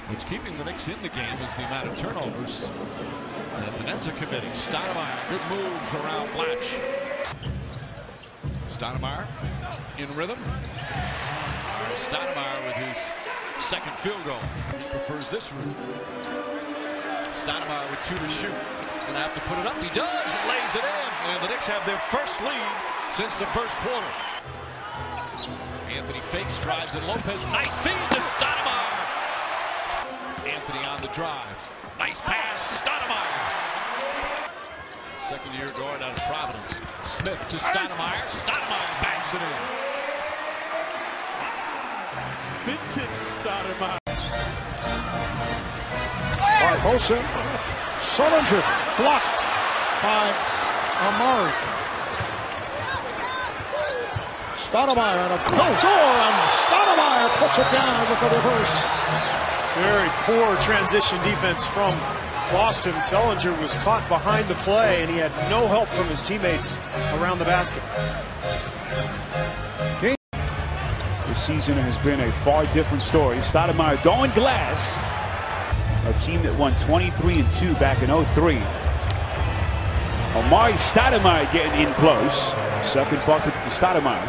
What's keeping the Knicks in the game is the amount of turnovers that the Nets are committing. Stoudemire, good moves around Blatch. Stoudemire in rhythm. Stoudemire with his second field goal. He prefers this route. Stoudemire with 2 to shoot. Gonna have to put it up. He does and lays it in. And the Knicks have their first lead since the first quarter. Anthony fakes, drives, and Lopez. Nice feed to Stoudemire. Anthony on the drive. Nice pass, Stoudemire. Second-year guard out of Providence. Smith to Stoudemire. Stoudemire banks it in. Vintage Stoudemire. Barbosa. Sullinger blocked by Amare. Stoudemire on a door, and Stoudemire puts it down with the reverse. Very poor transition defense from Boston. Sullinger was caught behind the play, and he had no help from his teammates around the basket. This season has been a far different story. Stoudemire going glass. A team that won 23-2 back in 03. Amare Stoudemire getting in close. Second bucket for Stoudemire.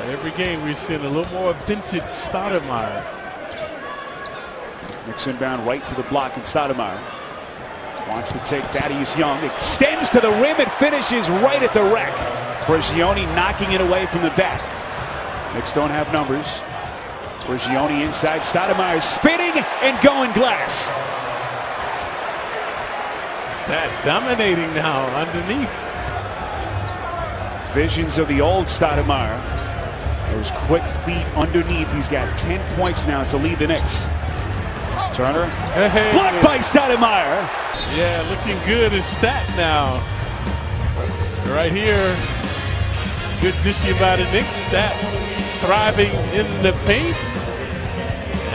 Every game we've seen a little more vintage Stoudemire. Knicks inbound right to the block, and Stoudemire wants to take Thaddeus Young. Extends to the rim and finishes right at the rack. Prigioni knocking it away from the back. Knicks don't have numbers. Prigioni inside. Stoudemire spinning and going glass. Stat dominating now underneath. Visions of the old Stoudemire. Those quick feet underneath. He's got 10 points now to lead the Knicks. Turner. Hey. Blocked by Stoudemire. Yeah, looking good as Stat now. Right here. Good dishing by the Knicks. Stat thriving in the paint.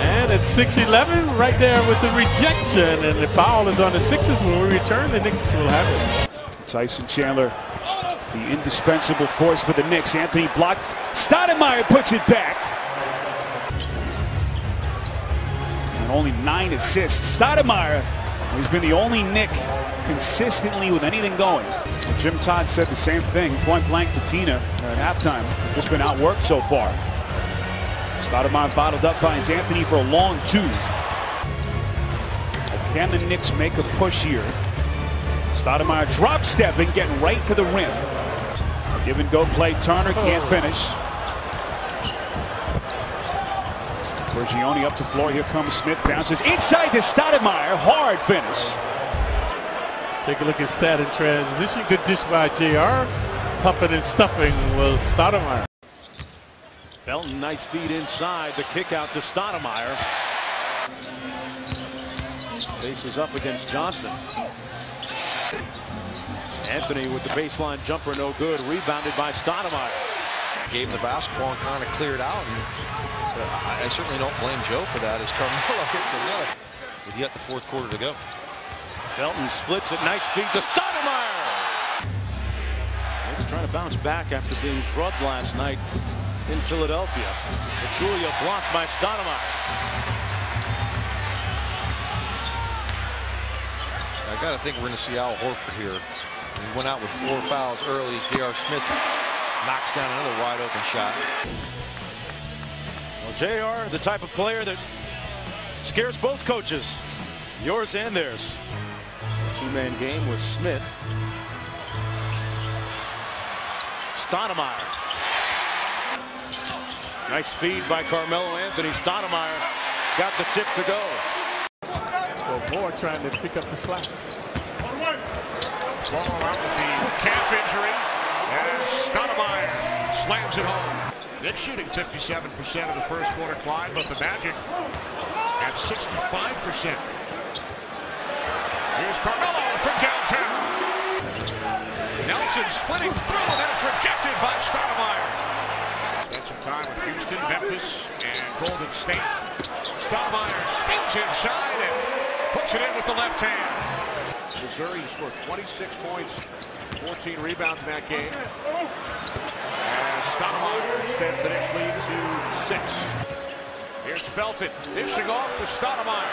And at 6'11", right there with the rejection. And the foul is on the Sixers. When we return, the Knicks will have it. Tyson Chandler, the indispensable force for the Knicks. Anthony blocked. Stoudemire puts it back. And only 9 assists. Stoudemire has been the only Knick consistently with anything going. Jim Todd said the same thing, point blank to Tina at halftime. Just been outworked so far. Stoudemire bottled up finds Anthony for a long 2. Can the Knicks make a push here? Stoudemire drop stepping, getting right to the rim. Give and go play. Turner can't finish. Prigioni up the floor. Here comes Smith. Bounces inside to Stoudemire. Hard finish. Take a look at Stat in transition. Good dish by JR. Puffing and stuffing was Stoudemire. Felton, nice feed inside. The kick out to Stoudemire. Faces up against Johnson. Anthony with the baseline jumper, no good. Rebounded by Stoudemire. Gave him the basketball and kind of cleared out. And, I certainly don't blame Joe for that as Carmelo hits a look. With yet the fourth quarter to go. Felton splits it. Nice feed to Stoudemire. He's trying to bounce back after being drugged last night in Philadelphia. Julia blocked by Stoudemire. I got to think we're going to see Al Horford here. He went out with 4 fouls early. J.R. Smith knocks down another wide open shot. Well, J.R., the type of player that scares both coaches, yours and theirs. Two-man game with Smith. Stoudemire. Nice feed by Carmelo Anthony. Stoudemire got the tip to go. So Moore trying to pick up the slack. Ball out with the calf injury, and Stoudemire slams it home. Knicks shooting 57% of the first quarter, Clyde, but the Magic at 65%. Here's Carmelo from downtown. Nelson splitting through, and then it's rejected by Stoudemire. Spent some time with Houston, Memphis, and Golden State. Stoudemire spins inside and puts it in with the left hand. Missouri scored 26 points, 14 rebounds in that game. And Stoudemire extends the Knicks lead to 6. Here's Felton dishing off to Stoudemire.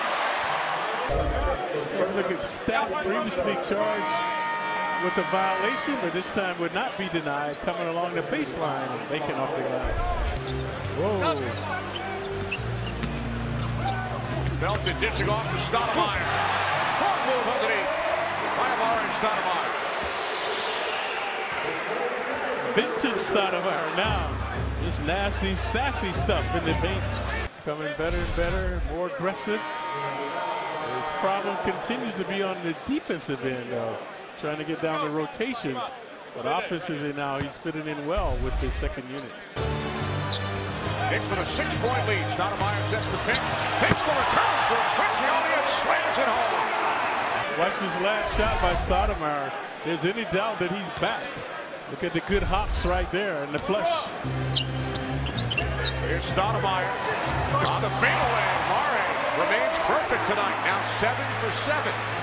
Take a look at Stat, previously charged with a violation, but this time would not be denied, coming along the baseline and making off the glass. Whoa. Belton dishing off to Stoudemire. Smart move underneath by Amare Stoudemire. Vintage Stoudemire now. Just nasty, sassy stuff in the paint. Coming better and better, more aggressive. His problem continues to be on the defensive end, though. Trying to get down the rotations. But offensively now, he's fitting in well with his second unit. Knicks with a 6-point lead. Stoudemire sets the pick. Takes the return for Quincy and slams it home. Watch this last shot by Stoudemire. There's any doubt that he's back. Look at the good hops right there and the flush. Here's Stoudemire on the fadeaway. Amare remains perfect tonight. Now 7 for 7.